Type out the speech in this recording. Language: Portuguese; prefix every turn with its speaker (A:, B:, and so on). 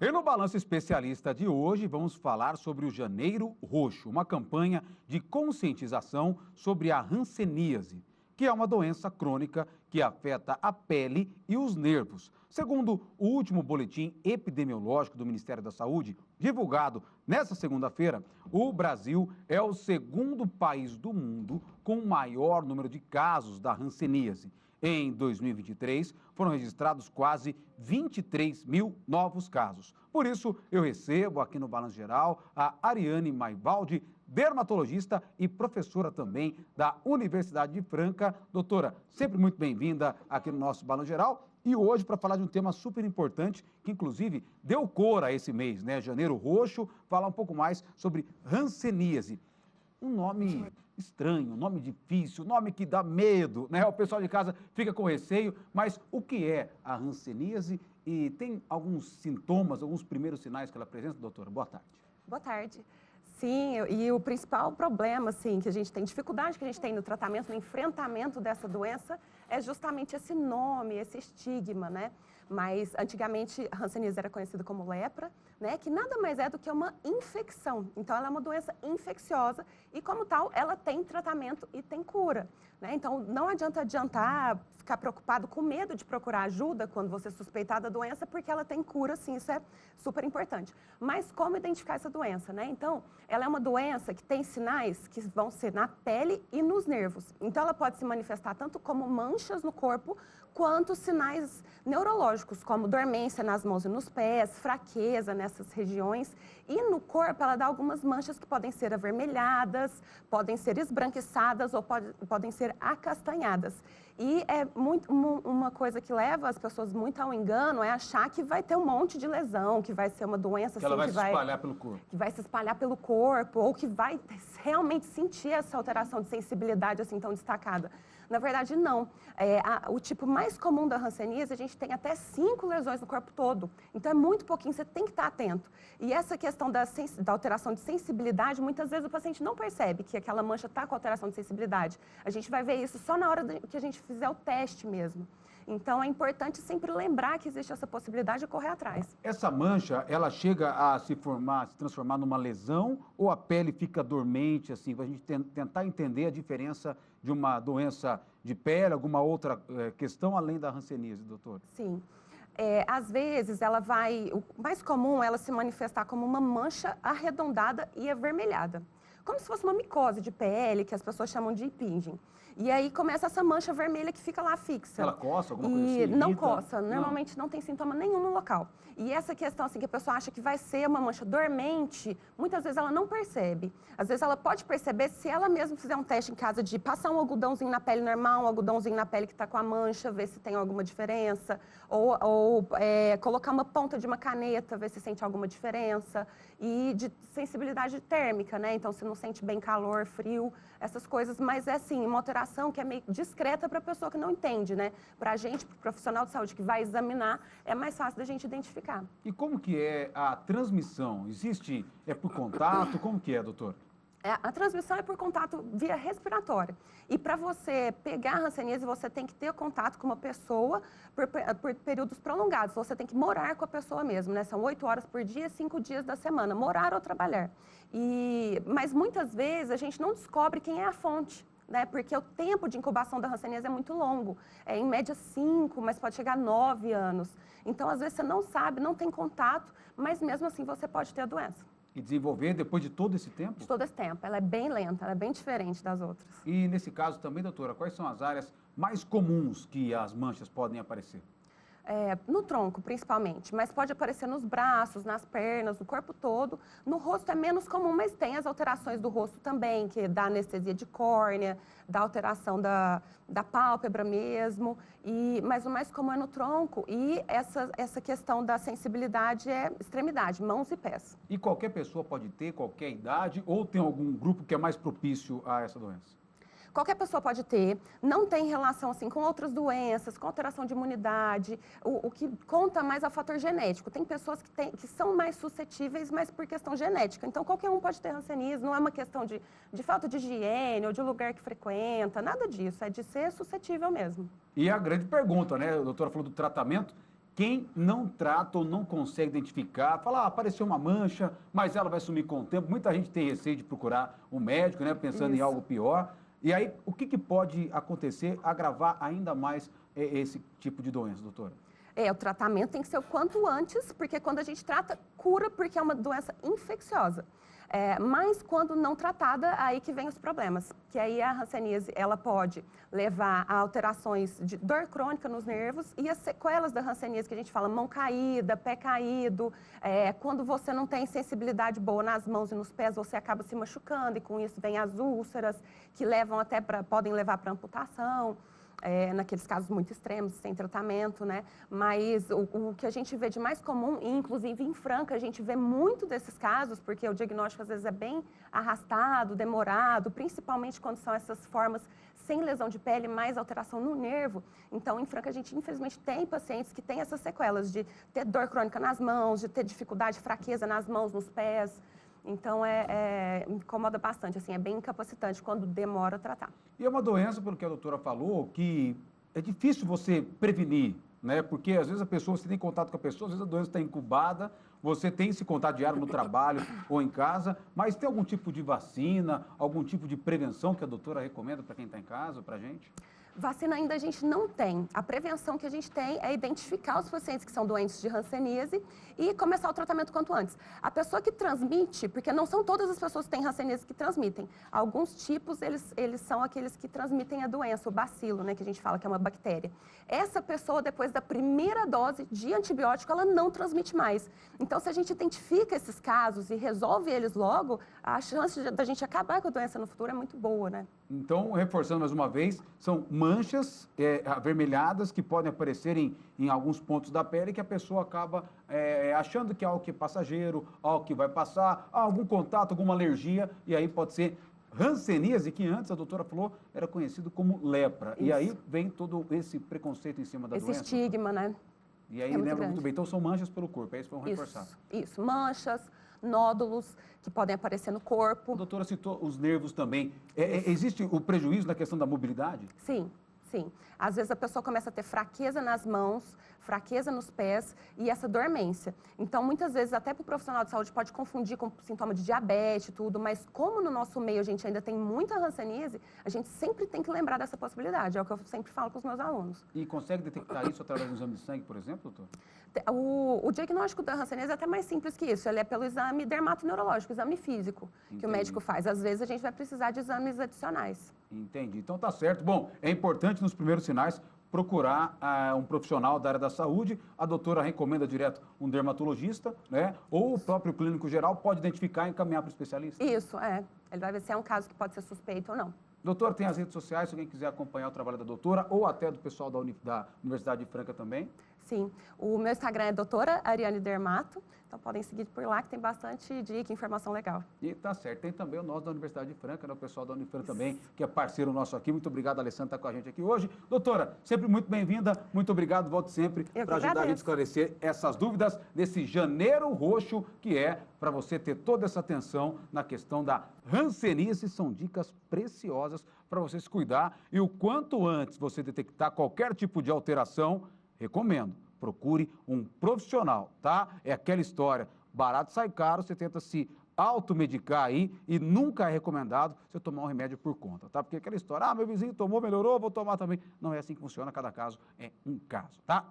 A: E no Balanço Especialista de hoje, vamos falar sobre o Janeiro Roxo, uma campanha de conscientização sobre a hanseníase, que é uma doença crônica que afeta a pele e os nervos. Segundo o último boletim epidemiológico do Ministério da Saúde, divulgado nesta segunda-feira, o Brasil é o segundo país do mundo com o maior número de casos da hanseníase. Em 2023, foram registrados quase 23 mil novos casos. Por isso, eu recebo aqui no Balanço Geral a Ariane Maivaldi, dermatologista e professora também da Universidade de Franca. Doutora, sempre muito bem-vinda aqui no nosso Balanço Geral. E hoje, para falar de um tema super importante, que inclusive deu cor a esse mês, né? Janeiro Roxo, falar um pouco mais sobre hanseníase. Um nome estranho, um nome difícil, um nome que dá medo, né? O pessoal de casa fica com receio, mas o que é a hanseníase e tem alguns sintomas, alguns primeiros sinais que ela apresenta, doutora? Boa tarde.
B: Boa tarde. Sim, e o principal problema, assim, que a gente tem, dificuldade que a gente tem no tratamento, no enfrentamento dessa doença, é justamente esse nome, esse estigma, né? Mas antigamente a hanseníase era conhecida como lepra, né? Que nada mais é do que uma infecção. Então ela é uma doença infecciosa e como tal ela tem tratamento e tem cura, né? Então não adianta ficar preocupado com medo de procurar ajuda quando você suspeitar da doença, porque ela tem cura, sim, isso é super importante. Mas como identificar essa doença, né? Então ela é uma doença que tem sinais que vão ser na pele e nos nervos. Então ela pode se manifestar tanto como manchas no corpo, quanto sinais neurológicos, como dormência nas mãos e nos pés, fraqueza nessas regiões. E no corpo ela dá algumas manchas que podem ser avermelhadas, podem ser esbranquiçadas ou podem ser acastanhadas. E é uma coisa que leva as pessoas muito ao engano é achar que vai ter um monte de lesão, que vai ser uma doença
A: que assim, ela vai se espalhar pelo corpo.
B: Que vai se espalhar pelo corpo, ou que vai realmente sentir essa alteração de sensibilidade assim tão destacada. Na verdade, não. O tipo mais comum da hanseníase, a gente tem até 5 lesões no corpo todo. Então, é muito pouquinho, você tem que estar atento. E essa questão da alteração de sensibilidade, muitas vezes o paciente não percebe que aquela mancha está com alteração de sensibilidade. A gente vai ver isso só na hora que a gente fizer o teste mesmo. Então, é importante sempre lembrar que existe essa possibilidade de correr atrás.
A: Essa mancha, ela chega a se transformar numa lesão ou a pele fica dormente, assim, para a gente tentar entender a diferença de uma doença de pele, alguma outra questão além da hanseníase, doutor?
B: Sim. Às vezes, o mais comum é ela se manifestar como uma mancha arredondada e avermelhada. Como se fosse uma micose de pele, que as pessoas chamam de impingem. E aí começa essa mancha vermelha que fica lá fixa.
A: Ela coça, alguma coisa assim?
B: Não coça, normalmente não tem sintoma nenhum no local. E essa questão assim, que a pessoa acha que vai ser uma mancha dormente, muitas vezes ela não percebe. Às vezes ela pode perceber se ela mesma fizer um teste em casa de passar um algodãozinho na pele normal, um algodãozinho na pele que está com a mancha, ver se tem alguma diferença. Ou colocar uma ponta de uma caneta, ver se sente alguma diferença. E de sensibilidade térmica, né? Então, se não sente bem calor, frio, essas coisas. Mas é assim, uma alteração que é meio discreta para a pessoa que não entende, né? Para a gente, para o profissional de saúde que vai examinar, é mais fácil da gente identificar.
A: E como que é a transmissão? Existe, por contato? Como que é, doutor?
B: A transmissão é por contato via respiratória. E para você pegar a hanseníase, você tem que ter contato com uma pessoa por períodos prolongados. Você tem que morar com a pessoa mesmo, né? São 8 horas por dia, 5 dias da semana, morar ou trabalhar. Mas muitas vezes a gente não descobre quem é a fonte, né? Porque o tempo de incubação da hanseníase é muito longo. É em média 5, mas pode chegar a 9 anos. Então, às vezes, você não sabe, não tem contato, mas mesmo assim você pode ter a doença.
A: E desenvolver depois de todo esse tempo?
B: De todo esse tempo. Ela é bem lenta, ela é bem diferente das outras.
A: E nesse caso também, doutora, quais são as áreas mais comuns que as manchas podem aparecer?
B: No tronco, principalmente, mas pode aparecer nos braços, nas pernas, no corpo todo. No rosto é menos comum, mas tem as alterações do rosto também, que dá anestesia de córnea, dá alteração da pálpebra mesmo. Mas o mais comum é no tronco e essa questão da sensibilidade é extremidade, mãos e pés.
A: E qualquer pessoa pode ter, qualquer idade, ou tem algum grupo que é mais propício a essa doença?
B: Qualquer pessoa pode ter, não tem relação assim, com outras doenças, com alteração de imunidade. O que conta mais é o fator genético. Tem pessoas que são mais suscetíveis, mas por questão genética. Então, qualquer um pode ter hanseníase, não é uma questão de falta de higiene ou de lugar que frequenta, nada disso. É de ser suscetível mesmo.
A: E a grande pergunta, né? A doutora falou do tratamento. quem não trata ou não consegue identificar, fala, ah, apareceu uma mancha, mas ela vai sumir com o tempo. Muita gente tem receio de procurar um médico, né, pensando em
B: Isso.
A: algo pior. E aí, o que pode acontecer, agravar ainda mais esse tipo de doença, doutora?
B: O tratamento tem que ser o quanto antes, porque quando a gente trata, cura, porque é uma doença infecciosa. Mas quando não tratada, aí que vem os problemas. Que aí a hanseníase, ela pode levar a alterações de dor crônica nos nervos e as sequelas da hanseníase, que a gente fala mão caída, pé caído. Quando você não tem sensibilidade boa nas mãos e nos pés, você acaba se machucando e com isso vem as úlceras, que podem levar para amputação. Naqueles casos muito extremos, sem tratamento, né? Mas o que a gente vê de mais comum, e inclusive em Franca, a gente vê muito desses casos, porque o diagnóstico às vezes é bem arrastado, demorado, principalmente quando são essas formas sem lesão de pele, mais alteração no nervo. Então, em Franca, a gente infelizmente tem pacientes que têm essas sequelas de ter dor crônica nas mãos, de ter dificuldade, fraqueza nas mãos, nos pés. Então, incomoda bastante, assim, é bem incapacitante quando demora a tratar.
A: E é uma doença, pelo que a doutora falou, que é difícil você prevenir, né? Porque às vezes você tem contato com a pessoa, às vezes a doença está incubada, você tem esse contato diário no trabalho ou em casa, mas tem algum tipo de vacina, algum tipo de prevenção que a doutora recomenda para quem está em casa, para a gente?
B: Vacina ainda a gente não tem. A prevenção que a gente tem é identificar os pacientes que são doentes de hanseníase e começar o tratamento quanto antes. A pessoa que transmite, porque não são todas as pessoas que têm hanseníase que transmitem. Alguns tipos, eles são aqueles que transmitem a doença, o bacilo, né, que a gente fala que é uma bactéria. Essa pessoa, depois da primeira dose de antibiótico, ela não transmite mais. Então, se a gente identifica esses casos e resolve eles logo, a chance da gente acabar com a doença no futuro é muito boa, né?
A: Então, reforçando mais uma vez, são manchas avermelhadas que podem aparecer em alguns pontos da pele que a pessoa acaba achando que é algo que é passageiro, algo que vai passar, algum contato, alguma alergia, e aí pode ser hanseníase, que antes a doutora falou era conhecido como lepra.
B: Isso.
A: E aí vem todo esse preconceito em cima da doença.
B: Esse estigma, né?
A: E aí lembra muito bem. Então, são manchas pelo corpo, é isso que vamos reforçar.
B: Isso, manchas, nódulos que podem aparecer no corpo.
A: A doutora citou os nervos também. Existe o prejuízo na questão da mobilidade?
B: Sim, sim. Às vezes a pessoa começa a ter fraqueza nas mãos, fraqueza nos pés e essa dormência. Então, muitas vezes, até para o profissional de saúde pode confundir com sintoma de diabetes e tudo, mas como no nosso meio a gente ainda tem muita hanseníase, a gente sempre tem que lembrar dessa possibilidade, é o que eu sempre falo com os meus alunos.
A: E consegue detectar isso através do exame de sangue, por exemplo, doutor?
B: O diagnóstico da hanseníase é até mais simples que isso, ele é pelo exame dermatoneurológico, exame físico, que o médico faz. Às vezes a gente vai precisar de exames adicionais.
A: Entendi. Então tá certo. Bom, é importante nos primeiros sinais procurar um profissional da área da saúde. A doutora recomenda direto um dermatologista, né? Ou o próprio clínico geral pode identificar e encaminhar para o especialista.
B: Isso, Ele vai ver se é um caso que pode ser suspeito ou não.
A: Doutora, tem as redes sociais, se alguém quiser acompanhar o trabalho da doutora, ou até do pessoal da Universidade de Franca também.
B: Sim, o meu Instagram é doutora Ariane Dermato, então podem seguir por lá que tem bastante dica e informação legal.
A: E tá certo, tem também o nosso da Universidade de Franca, né? O pessoal da Unifran também, que é parceiro nosso aqui. Muito obrigado, Alessandra, por estar com a gente aqui hoje. Doutora, sempre muito bem-vinda, muito obrigado, volte sempre para ajudar a gente a esclarecer essas dúvidas desse janeiro roxo, que é para você ter toda essa atenção na questão da hanseníase. São dicas preciosas para você se cuidar e o quanto antes você detectar qualquer tipo de alteração, recomendo, procure um profissional, tá? É aquela história, barato sai caro, você tenta se automedicar aí e nunca é recomendado você tomar um remédio por conta, tá? Porque aquela história, meu vizinho tomou, melhorou, vou tomar também. Não é assim que funciona, cada caso é um caso, tá?